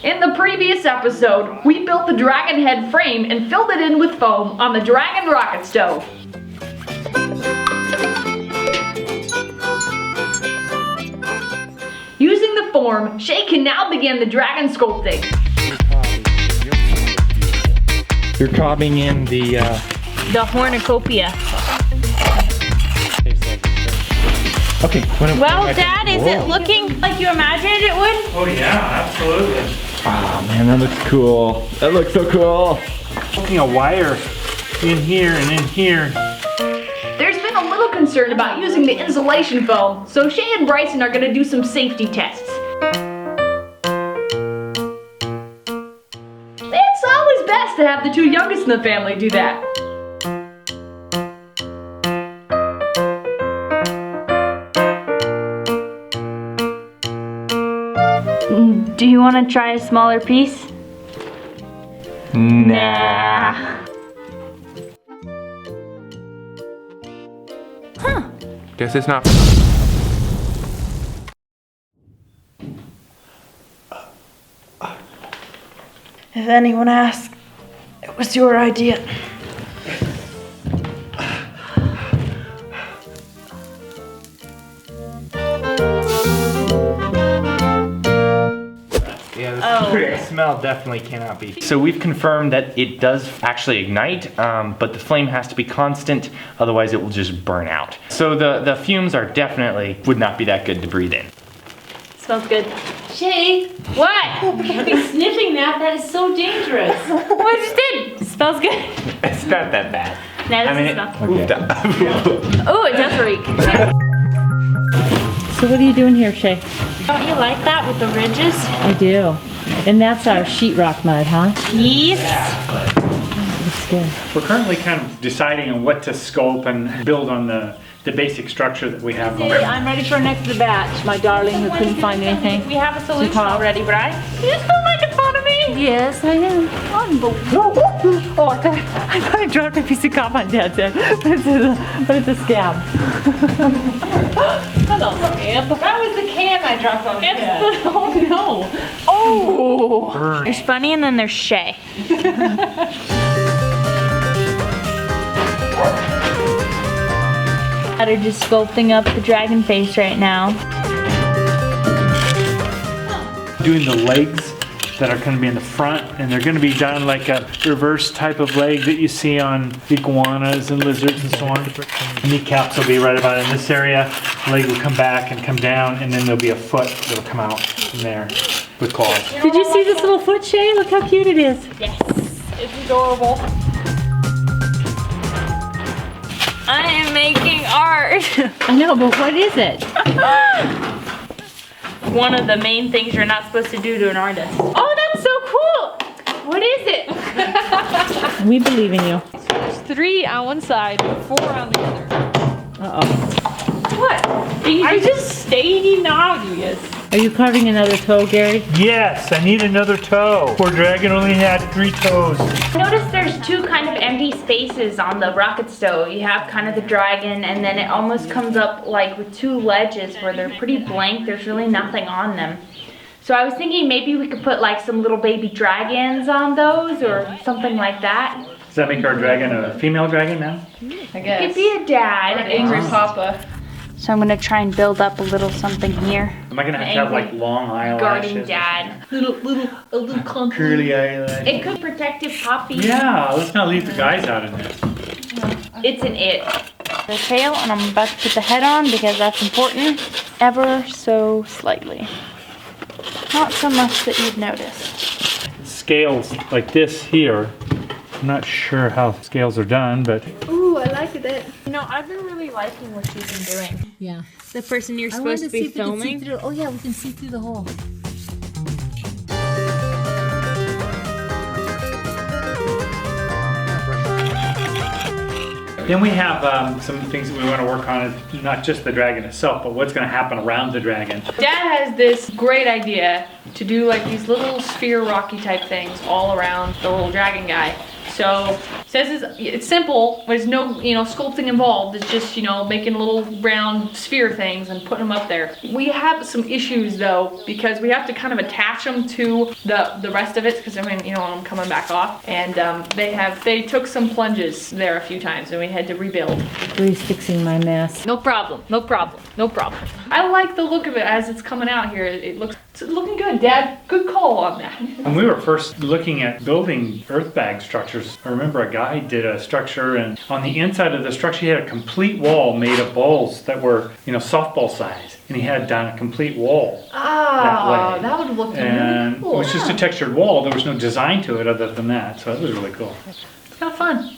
In the previous episode, we built the dragon head frame and filled it in with foam on the dragon rocket stove. Using the form, Shae can now begin the dragon sculpting. You're cobbing in the cornucopia. Okay. Well, Dad, is it looking like you imagined it would? Oh yeah, absolutely. Oh man, that looks cool. That looks so cool. Putting a wire in here and in here. There's been a little concern about using the insulation foam, so Shae and Bryson are gonna do some safety tests. It's always best to have the two youngest in the family do that. Do you want to try a smaller piece? Nah. Huh. Guess it's not. If anyone asks, it was your idea. The smell definitely cannot be. So we've confirmed that it does actually ignite, but the flame has to be constant, otherwise it will just burn out. So the fumes are definitely, would not be that good to breathe in. Smells good. Shae, What? you can't be sniffing that. That is so dangerous. What I just did? Smells good. It's not that bad. No, I mean, Oh, it does reek. So what are you doing here, Shae? Don't you like that with the ridges? I do. And that's our sheetrock mud, huh? Yes. Looks good. We're currently kind of deciding on what to sculpt and build on the basic structure that we have going. I'm ready for next to the batch, my darling who couldn't find anything. We have a solution Carl. already, Bri. You're still making fun of me. Yes, I am. Unbelievable. Oh, I thought I dropped a piece of cop on Dad's head, but it's a scab. Hello, scab. That was the can I dropped on his head. Oh no. Oh. There's Funny and then there's Shae. They're just sculpting up the dragon face right now. Doing the legs that are going to be in the front, and they're going to be done like a reverse type of leg that you see on iguanas and lizards and so on. Kneecaps will be right about in this area. Leg will come back and come down, and then there'll be a foot that'll come out from there with claws. Did you see this little foot, Shae? Look how cute it is. Yes, it's adorable. I am making art. I know, but what is it? One of the main things you're not supposed to do to an artist. Oh, that's so cool. What is it? We believe in you. There's 3 on one side, 4 on the other. Uh-oh. What? I'm just stating the obvious. Are you carving another toe, Gary? Yes, I need another toe. Poor dragon only had 3 toes. Notice there's 2 kind of empty spaces on the rocket stove. You have kind of the dragon, and then it almost comes up like with 2 ledges where they're pretty blank. There's really nothing on them. So I was thinking maybe we could put like some little baby dragons on those or something like that. Does that make our dragon a female dragon now? I guess. Could be a dad. An angry papa. So I'm gonna try and build up a little something here. Am I going to have like long eyelashes? Guarding dad. A little clump. Curly eyelashes. It could protective puppy. Yeah, let's not leave the guys out in this. It's an it. The tail, and I'm about to put the head on because that's important. Ever so slightly. Not so much that you'd notice. Scales like this here. I'm not sure how scales are done, but Ooh, I like it. You know, I've been really liking what you've been doing. Yeah. The person you're I wanted supposed to see be if we could see filming. through. Oh yeah, we can see through the hole. then we have some things that we want to work on, not just the dragon itself, but what's going to happen around the dragon. Dad has this great idea to do like these little sphere rocky type things all around the little dragon guy. So it says it's simple. There's no, sculpting involved. It's just, making little round sphere things and putting them up there. We have some issues though, because we have to kind of attach them to the rest of it, because I'm coming back off, and they took some plunges there a few times and we had to rebuild. Bree's fixing my mess. No problem, no problem, no problem. I like the look of it as it's coming out here. It's looking good, Dad. Good call on that. When we were first looking at building earth bag structures, I remember a guy did a structure, and on the inside of the structure he had a complete wall made of balls that were, softball size, and he had done a complete wall that way. That would look And really cool. it was just a textured wall. There was no design to it other than that, so it was really cool. It's kind of fun.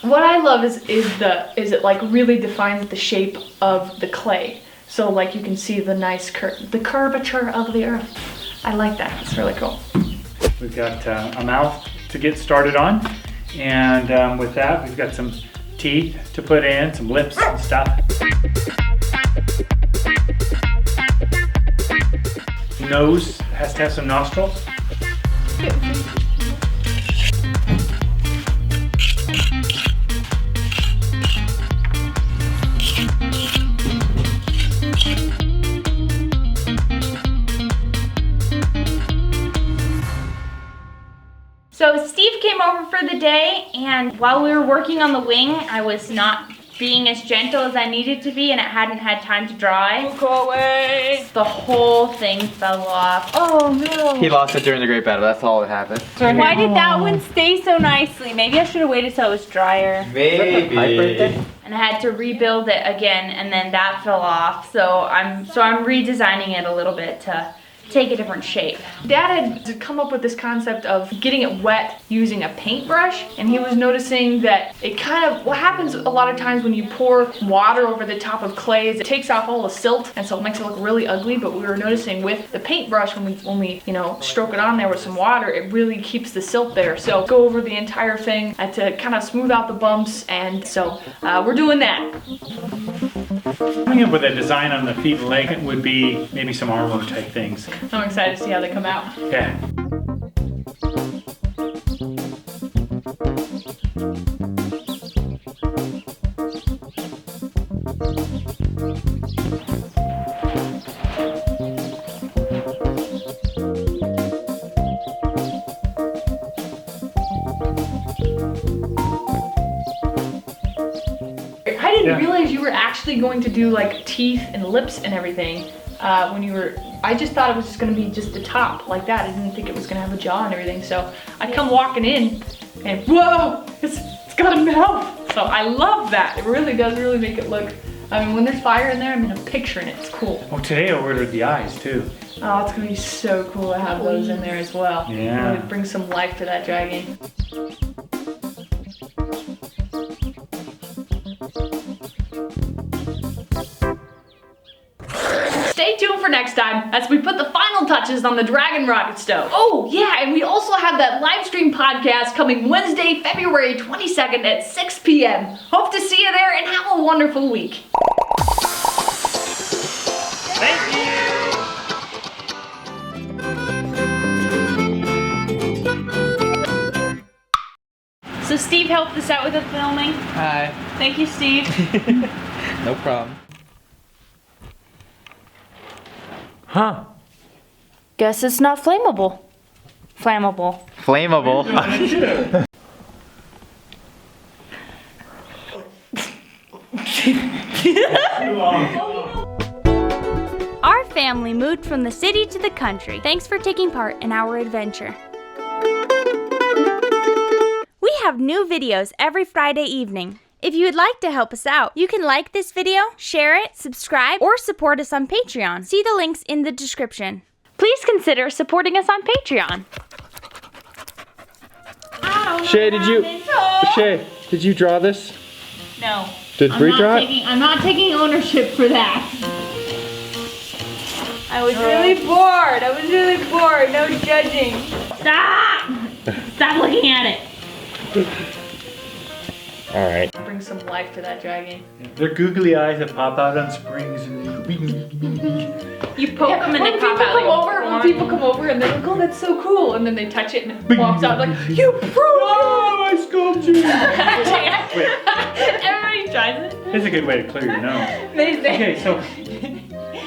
What I love is it like really defines the shape of the clay. So like you can see the nice the curvature of the earth. I like that. It's really cool. We've got a mouth to get started on, and with that we've got some teeth to put in, some lips and stuff. Nose has to have some nostrils. So Steve came over for the day, and while we were working on the wing, I was not being as gentle as I needed to be, and it hadn't had time to dry. Go away. The whole thing fell off. Oh no. He lost it during the great battle. That's all that happened. Why did that one stay so nicely? Maybe I should have waited till it was drier. Maybe. And I had to rebuild it again, and then that fell off. So I'm redesigning it a little bit to take a different shape. Dad had come up with this concept of getting it wet using a paintbrush, and he was noticing that it what happens a lot of times when you pour water over the top of clay is it takes off all the silt, and so it makes it look really ugly. But we were noticing with the paintbrush, when we stroke it on there with some water, it really keeps the silt there. So go over the entire thing to kind of smooth out the bumps, and so we're doing that. Coming up with a design on the feet and leg would be maybe some armor type things. I'm excited to see how they come out. Yeah. I didn't realize you were actually going to do like teeth and lips and everything when you were. I just thought it was just going to be just the top like that. I didn't think it was going to have a jaw and everything. So I come walking in and whoa, it's got a mouth. So I love that. It really does make it look. I mean, when there's fire in there, I'm picturing it. It's cool. Oh, today I ordered the eyes too. Oh, it's going to be so cool to have those in there as well. Yeah. It would bring some life to that dragon. Stay tuned for next time as we put the final touches on the Dragon Rocket Stove. Oh yeah, and we also have that live stream podcast coming Wednesday, February 22nd at 6 p.m. Hope to see you there and have a wonderful week. Thank you. So Steve helped us out with the filming. Hi. Thank you, Steve. No problem. Huh. Guess it's not flammable. Flammable. Flammable. Our family moved from the city to the country. Thanks for taking part in our adventure. We have new videos every Friday evening. If you would like to help us out, you can like this video, share it, subscribe, or support us on Patreon. See the links in the description. Please consider supporting us on Patreon. Shae, did you draw this? No. Did Bree draw it? I'm not taking ownership for that. I was really bored. No judging. Stop! Stop looking at it. All right. Bring some life to that dragon. They're googly eyes that pop out on springs and You poke them and they pop out. When people come over and they're like, oh, that's so cool. And then they touch it and it pops out like, you broke it! my sculpting. Wait, Everybody tries it. it's a good way to clear your nose. Amazing. Okay, so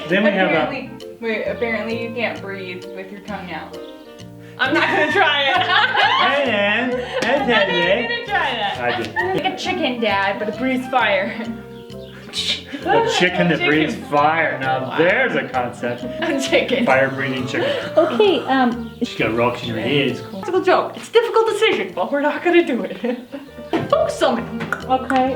then we have a. Apparently you can't breathe with your tongue out. I'm not gonna try it. And I'm not even gonna try that. I did. Like a chicken, Dad, but it breathes fire. A chicken that breathes fire. Now there's a concept. I'm chicken. Fire breathing chicken. Okay, She's got rocks in her ears. Difficult joke. It's a difficult decision, but we're not gonna do it. Focus on it. okay,